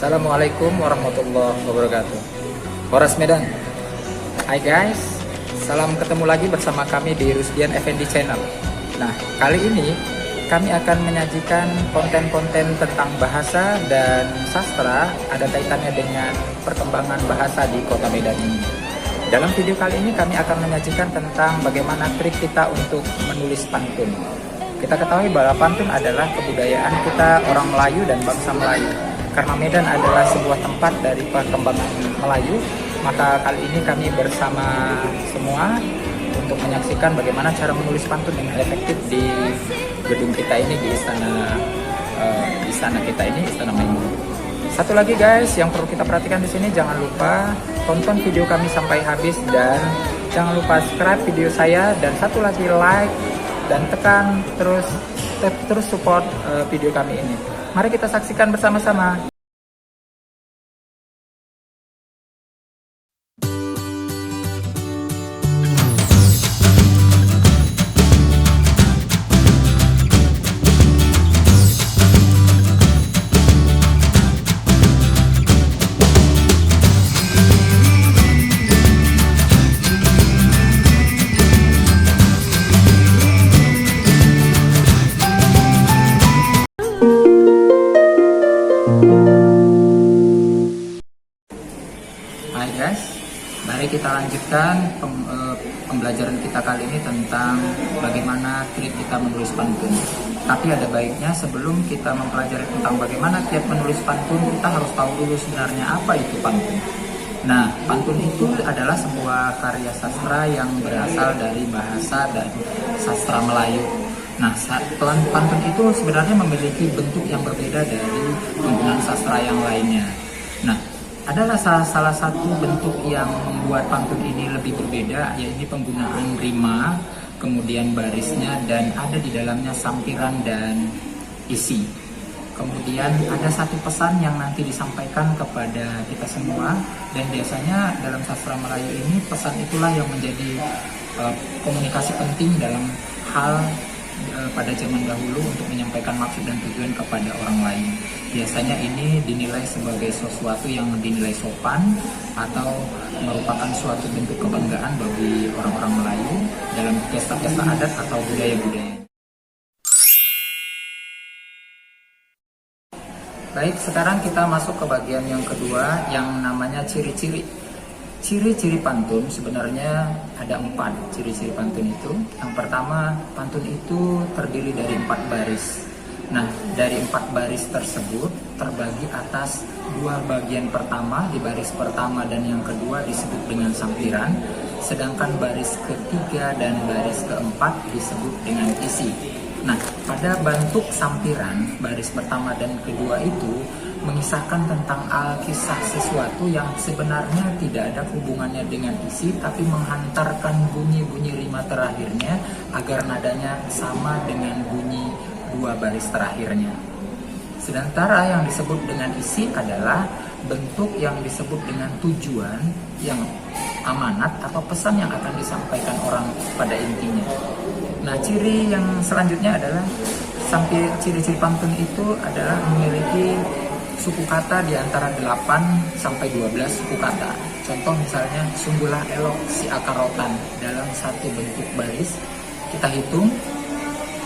Assalamualaikum warahmatullahi wabarakatuh. Horas Medan. Hai guys, salam ketemu lagi bersama kami di Rusdian Effendi Channel. Nah, kali ini kami akan menyajikan konten-konten tentang bahasa dan sastra ada kaitannya dengan perkembangan bahasa di Kota Medan ini. Dalam video kali ini kami akan menyajikan tentang bagaimana trik kita untuk menulis pantun. Kita ketahui bahwa pantun adalah kebudayaan kita orang Melayu dan bangsa Melayu. Karena Medan adalah sebuah tempat dari perkembangan Melayu, maka kali ini kami bersama semua untuk menyaksikan bagaimana cara menulis pantun dengan efektif di gedung kita ini, di istana kita ini, Istana Maimun. Satu lagi guys, yang perlu kita perhatikan di sini, jangan lupa tonton video kami sampai habis dan jangan lupa subscribe video saya, dan satu lagi like dan tekan terus support video kami ini. Mari kita saksikan bersama-sama. Hai guys, mari kita lanjutkan pembelajaran kita kali ini tentang bagaimana trik kita menulis pantun. Tapi ada baiknya sebelum kita mempelajari tentang bagaimana tiap menulis pantun, kita harus tahu dulu sebenarnya apa itu pantun. Nah, pantun itu adalah sebuah karya sastra yang berasal dari bahasa dan sastra Melayu. Nah, pantun itu sebenarnya memiliki bentuk yang berbeda dari penggunaan sastra yang lainnya. Nah, adalah salah satu bentuk yang membuat pantun ini lebih berbeda, yaitu penggunaan rima, kemudian barisnya, dan ada di dalamnya sampiran dan isi. Kemudian ada satu pesan yang nanti disampaikan kepada kita semua, dan biasanya dalam sastra Melayu ini pesan itulah yang menjadi komunikasi penting dalam hal pada zaman dahulu untuk menyampaikan maksud dan tujuan kepada orang lain. Biasanya ini dinilai sebagai sesuatu yang dinilai sopan atau merupakan suatu bentuk kebanggaan bagi orang-orang Melayu dalam pesta-pesta adat atau budaya-budaya. Baik, sekarang kita masuk ke bagian yang kedua yang namanya ciri-ciri. Ciri-ciri pantun sebenarnya ada 4 ciri-ciri pantun itu. Yang pertama, pantun itu terdiri dari 4 baris. Nah, dari 4 baris tersebut terbagi atas 2 bagian pertama. Di baris pertama dan yang kedua disebut dengan sampiran, sedangkan baris ketiga dan baris keempat disebut dengan isi. Nah, pada bentuk sampiran, baris pertama dan kedua itu mengisahkan tentang alkisah sesuatu yang sebenarnya tidak ada hubungannya dengan isi, tapi menghantarkan bunyi-bunyi rima terakhirnya agar nadanya sama dengan bunyi 2 baris terakhirnya. Sementara yang disebut dengan isi adalah bentuk yang disebut dengan tujuan, yang amanat atau pesan yang akan disampaikan orang pada intinya. Nah, ciri yang selanjutnya adalah ciri-ciri pantun itu adalah memiliki suku kata di antara 8 sampai 12 suku kata. Contoh misalnya, sungguhlah elok si akar rotan. Dalam satu bentuk baris kita hitung,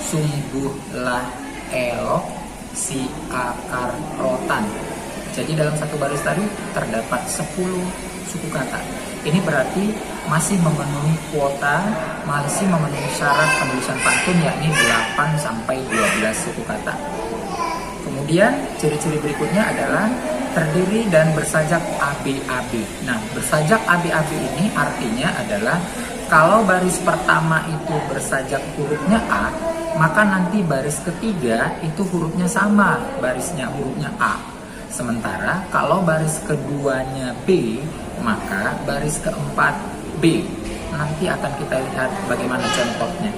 sungguhlah elok si akar rotan. Jadi dalam satu baris tadi terdapat 10 suku kata. Ini berarti masih memenuhi kuota, masih memenuhi syarat penulisan pantun, yakni 8 sampai 12 suku kata. Kemudian ciri-ciri berikutnya adalah terdiri dan bersajak AB-AB. Nah, bersajak AB-AB ini artinya adalah kalau baris pertama itu bersajak hurufnya A, maka nanti baris ketiga itu hurufnya sama, barisnya hurufnya A. Sementara kalau baris keduanya B, maka baris keempat B. Nanti akan kita lihat bagaimana contohnya.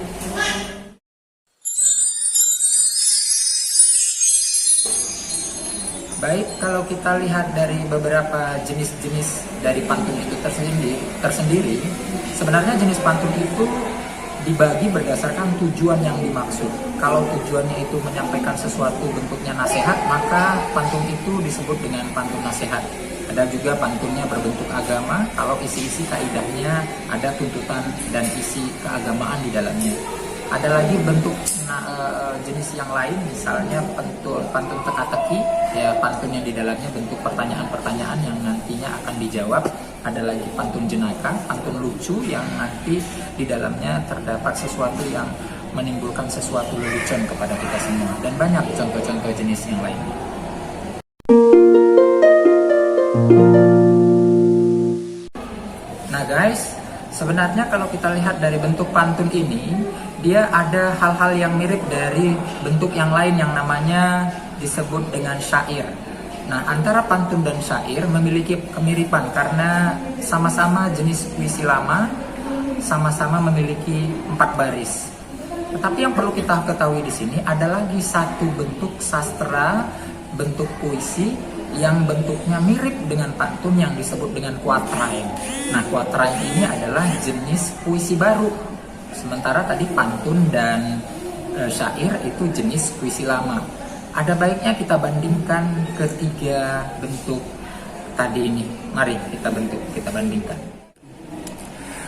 Baik, kalau kita lihat dari beberapa jenis-jenis dari pantun itu tersendiri, sebenarnya jenis pantun itu dibagi berdasarkan tujuan yang dimaksud. Kalau tujuannya itu menyampaikan sesuatu bentuknya nasihat, maka pantun itu disebut dengan pantun nasihat. Ada juga pantunnya berbentuk agama, kalau isi-isi kaidahnya ada tuntutan dan isi keagamaan di dalamnya. Ada lagi bentuk jenis yang lain, misalnya pantun teka-teki, ya pantun yang di dalamnya bentuk pertanyaan-pertanyaan yang nantinya akan dijawab. Ada lagi pantun jenaka, pantun lucu yang nanti di dalamnya terdapat sesuatu yang menimbulkan sesuatu lelucon kepada kita semua. Dan banyak contoh-contoh jenis yang lain. Nah guys, sebenarnya kalau kita lihat dari bentuk pantun ini, dia ada hal-hal yang mirip dari bentuk yang lain yang namanya disebut dengan syair. Nah, antara pantun dan syair memiliki kemiripan karena sama-sama jenis puisi lama, sama-sama memiliki 4 baris. Tetapi yang perlu kita ketahui di sini ada lagi satu bentuk sastra, bentuk puisi yang bentuknya mirip dengan pantun yang disebut dengan quatrain. Nah, quatrain ini adalah jenis puisi baru. Sementara tadi pantun dan syair itu jenis puisi lama. Ada baiknya kita bandingkan ketiga bentuk tadi ini. Mari kita bandingkan.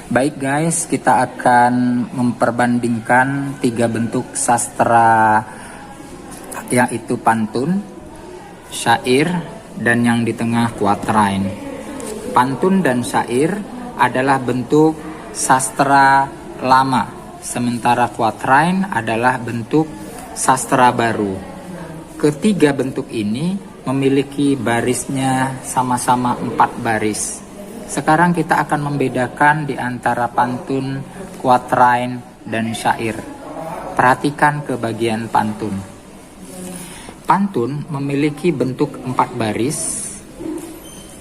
Baik guys, kita akan memperbandingkan 3 bentuk sastra, yaitu pantun, syair, dan yang di tengah quatrain. Pantun dan syair adalah bentuk sastra lama, sementara quatrain adalah bentuk sastra baru. Ketiga bentuk ini memiliki barisnya sama-sama 4 baris. Sekarang kita akan membedakan di antara pantun, quatrain, dan syair. Perhatikan ke bagian pantun. Pantun memiliki bentuk 4 baris.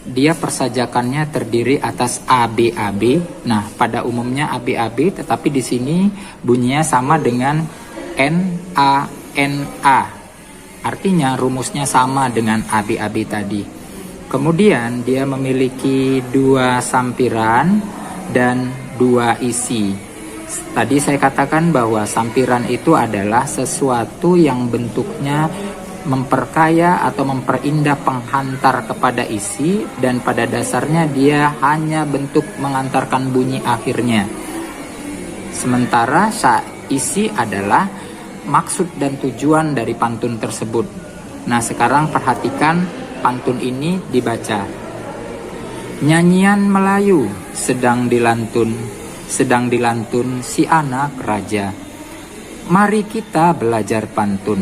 Dia persajakannya terdiri atas ABAB. Nah, pada umumnya ABAB, tetapi di sini bunyinya sama dengan NANA. Artinya rumusnya sama dengan ABAB tadi. Kemudian dia memiliki 2 sampiran dan 2 isi. Tadi saya katakan bahwa sampiran itu adalah sesuatu yang bentuknya memperkaya atau memperindah penghantar kepada isi, dan pada dasarnya dia hanya bentuk mengantarkan bunyi akhirnya. Sementara isi adalah maksud dan tujuan dari pantun tersebut. Nah, sekarang perhatikan pantun ini dibaca. Nyanyian Melayu sedang dilantun si anak raja. Mari kita belajar pantun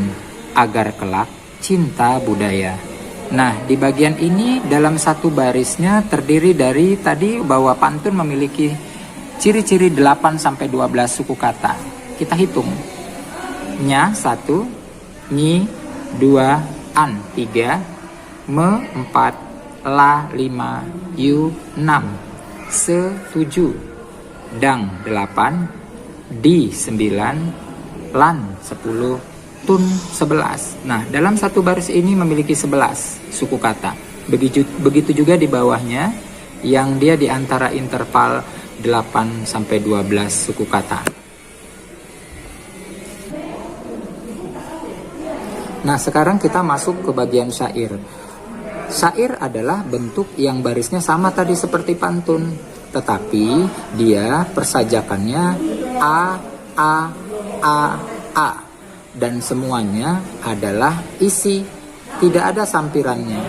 agar kelak cinta budaya. Nah, di bagian ini dalam satu barisnya terdiri dari tadi bahwa pantun memiliki ciri-ciri 8 sampai 12 suku kata. Kita hitung. Nya 1, nyi 2, an 3, me 4, la 5, yu 6, se 7, dang 8, di 9, lan 10, tun 11. Nah, dalam satu baris ini memiliki 11 suku kata. Begitu juga di bawahnya yang dia di antara interval 8 sampai 12 suku kata. Nah, sekarang kita masuk ke bagian syair. Syair adalah bentuk yang barisnya sama tadi seperti pantun, tetapi dia persajakannya A, dan semuanya adalah isi, tidak ada sampirannya.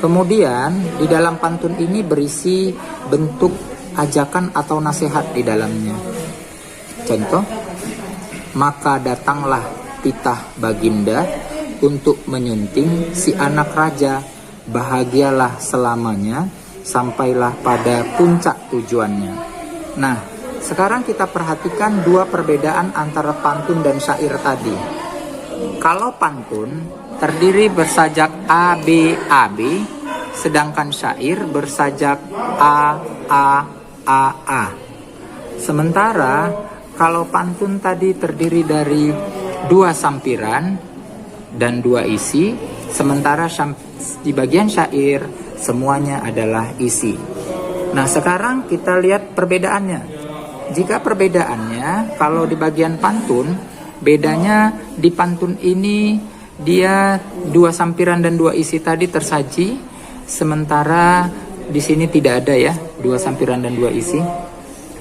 Kemudian di dalam pantun ini berisi bentuk ajakan atau nasihat di dalamnya. Contoh, maka datanglah titah baginda untuk menyunting si anak raja, bahagialah selamanya, sampailah pada puncak tujuannya. Nah, sekarang kita perhatikan 2 perbedaan antara pantun dan syair tadi. Kalau pantun terdiri bersajak ABAB, sedangkan syair bersajak A. Sementara kalau pantun tadi terdiri dari 2 sampiran dan 2 isi, sementara di bagian syair semuanya adalah isi. Nah, sekarang kita lihat perbedaannya. Jika perbedaannya, kalau di bagian pantun, bedanya di pantun ini dia 2 sampiran dan 2 isi tadi tersaji, sementara di sini tidak ada ya, 2 sampiran dan 2 isi.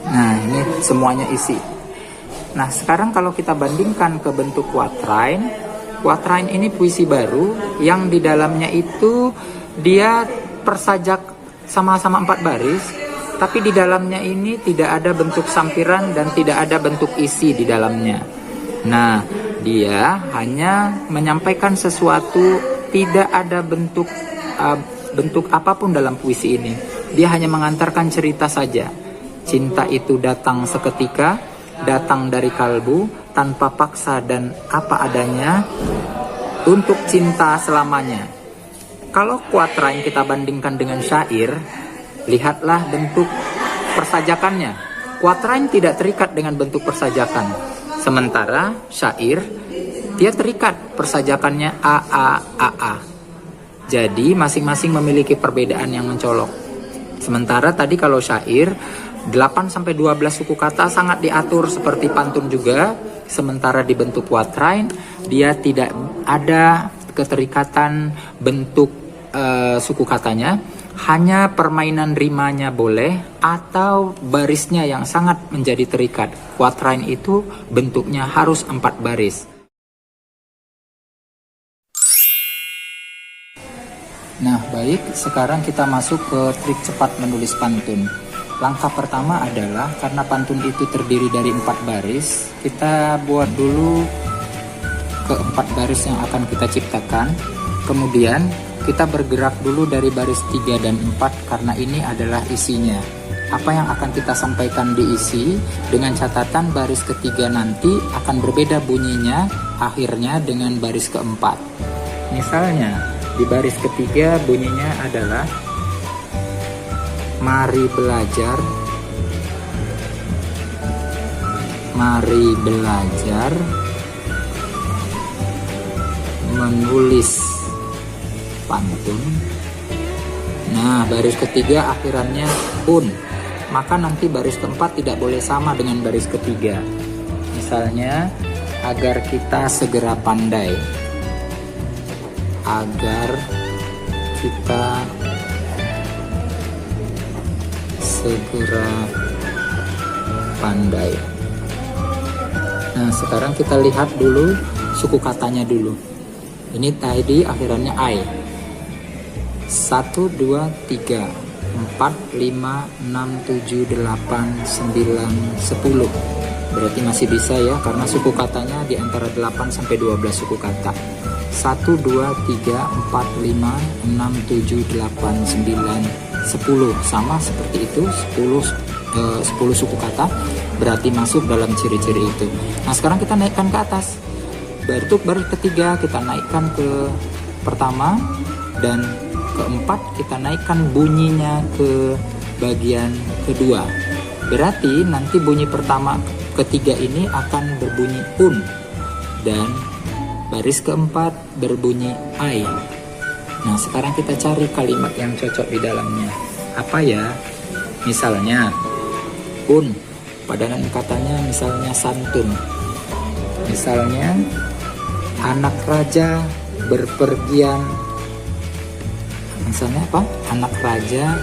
Nah, ini semuanya isi. Nah, sekarang kalau kita bandingkan ke bentuk quatrain, quatrain ini puisi baru yang di dalamnya itu dia persajak sama-sama 4 baris, tapi di dalamnya ini tidak ada bentuk sampiran dan tidak ada bentuk isi di dalamnya. Nah, dia hanya menyampaikan sesuatu, tidak ada bentuk apapun dalam puisi ini. Dia hanya mengantarkan cerita saja. Cinta itu datang seketika, datang dari kalbu, tanpa paksa dan apa adanya, untuk cinta selamanya. Kalau quatrain kita bandingkan dengan syair, lihatlah bentuk persajakannya. Quatrain tidak terikat dengan bentuk persajakan. Sementara syair, dia terikat persajakannya A. Jadi masing-masing memiliki perbedaan yang mencolok. Sementara tadi kalau syair, 8-12 suku kata sangat diatur seperti pantun juga. Sementara di bentuk quatrain, dia tidak ada keterikatan bentuk suku katanya, hanya permainan rimanya boleh atau barisnya yang sangat menjadi terikat. Quatrain itu bentuknya harus 4 baris. Nah, baik, sekarang kita masuk ke trik cepat menulis pantun. Langkah pertama adalah karena pantun itu terdiri dari 4 baris, kita buat dulu ke 4 baris yang akan kita ciptakan. Kemudian kita bergerak dulu dari baris 3 dan 4 karena ini adalah isinya. Apa yang akan kita sampaikan diisi, dengan catatan baris ketiga nanti akan berbeda bunyinya akhirnya dengan baris keempat. Misalnya di baris ketiga bunyinya adalah mari belajar menulis pantun. Nah, baris ketiga akhirannya un, maka nanti baris keempat tidak boleh sama dengan baris ketiga. Misalnya, agar kita segera pandai, agar kita segera pandai. Nah, sekarang kita lihat dulu suku katanya dulu. Ini tadi akhirannya ai. 1, 2, 3, 4, 5, 6, 7, 8, 9, 10. Berarti masih bisa ya, karena suku katanya di antara 8 sampai 12 suku kata. 1, 2, 3, 4, 5, 6, 7, 8, 9, 10. Sama seperti itu, 10 suku kata berarti masuk dalam ciri-ciri itu. Nah, sekarang kita naikkan ke atas. Untuk baris ketiga kita naikkan ke pertama, dan keempat kita naikkan bunyinya ke bagian kedua. Berarti nanti bunyi pertama ketiga ini akan berbunyi un, dan baris keempat berbunyi ai. Nah, sekarang kita cari kalimat yang cocok di dalamnya. Apa ya? Misalnya un, padanan katanya misalnya santun. Misalnya anak raja berpergian. Misalnya apa? Anak raja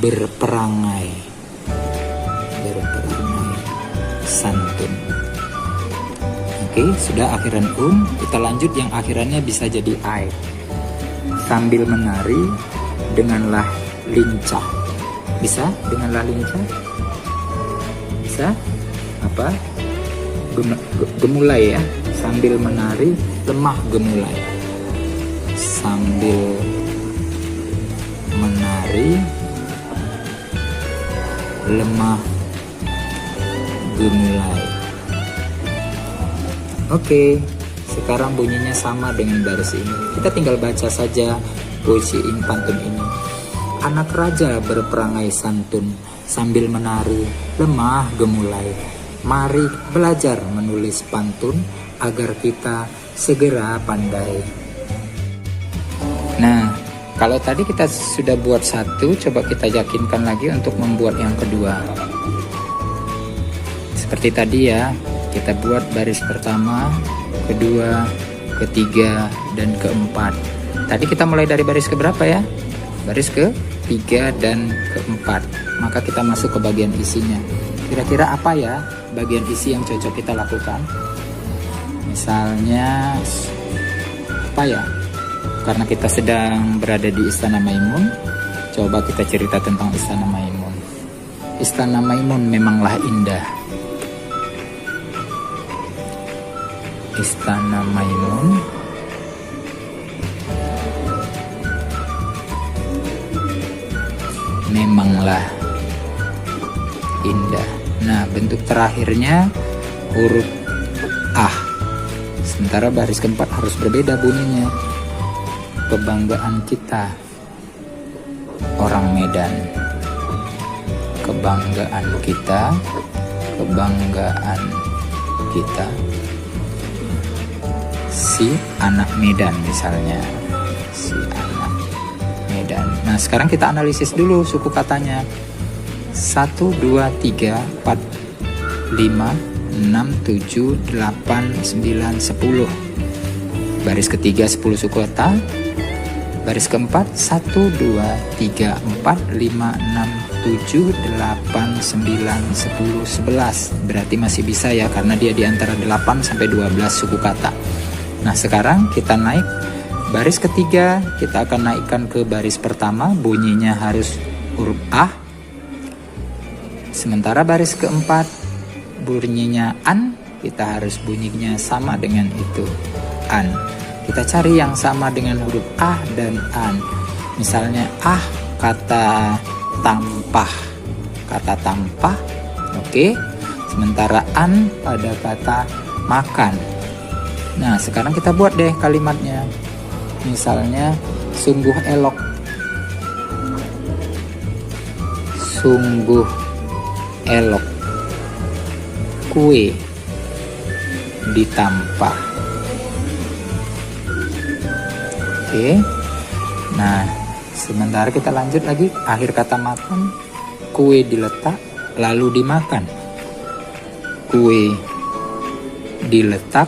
berperangai santun. Oke, sudah akhiran un. Kita lanjut yang akhirannya bisa jadi ai. Sambil menari denganlah lincah. Bisa denganlah lincah? Bisa? Apa? Gemulai ya. Sambil menari lemah gemulai. Sambil menari lemah gemulai. Oke, sekarang bunyinya sama dengan baris ini. Kita tinggal baca saja puisi ini, pantun ini. Anak raja berperangai santun, sambil menari lemah gemulai. Mari belajar menulis pantun agar kita segera pandai. Nah, Kalau tadi kita sudah buat satu, coba kita yakinkan lagi untuk membuat yang kedua. Seperti tadi ya, kita buat baris pertama, kedua, ketiga, dan keempat. Tadi kita mulai dari baris keberapa ya? Baris ke-3 dan ke-4. Maka kita masuk ke bagian isinya. Kira-kira apa ya bagian isi yang cocok kita lakukan? Misalnya, apa ya? Karena kita sedang berada di Istana Maimun, coba kita cerita tentang Istana Maimun. Istana Maimun memanglah indah. Istana Maimun memanglah indah. Nah, bentuk terakhirnya huruf A. Sementara baris keempat harus berbeda bunyinya. Kebanggaan kita orang Medan. Kebanggaan kita. Kebanggaan kita. Si anak Medan misalnya. Si anak Medan. Nah, sekarang kita analisis dulu suku katanya. 1, 2, 3, 4, 5, 6, 7, 8, 9, 10. Baris ketiga 10 suku kata. Baris keempat 1, 2, 3, 4, 5, 6, 7, 8, 9, 10, 11. Berarti masih bisa ya, karena dia di antara 8 sampai 12 suku kata. Nah, sekarang kita naik baris ketiga, kita akan naikkan ke baris pertama, bunyinya harus huruf A. Sementara baris keempat bunyinya an, kita harus bunyinya sama dengan itu, an. Kita cari yang sama dengan huruf A dan an. Misalnya kata tampah. Kata tampah, oke. Sementara an pada kata makan. Nah, sekarang kita buat deh kalimatnya. Misalnya, sungguh elok. Sungguh elok. Kue ditampah. Oke. Nah, sementara kita lanjut lagi. Akhir kata makan, kue diletak lalu dimakan. Kue diletak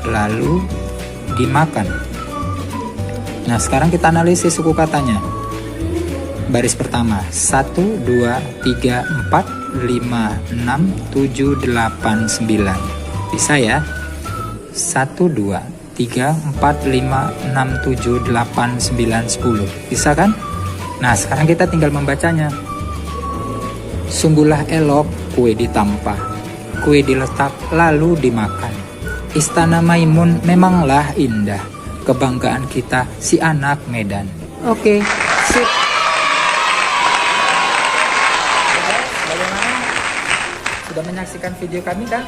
lalu dimakan. Nah, sekarang kita analisis suku katanya. Baris pertama 1, 2, 3, 4, 5, 6, 7, 8, 9. Bisa ya? 1, 2, 3, 4, 5, 6, 7, 8, 9, 10. Bisa kan? Nah, sekarang kita tinggal membacanya. Sungguhlah elok kue ditampah, kue diletak lalu dimakan. Istana Maimun memanglah indah, kebanggaan kita si anak Medan. Oke, sip. Bagaimana? Sudah menyaksikan video kami kan?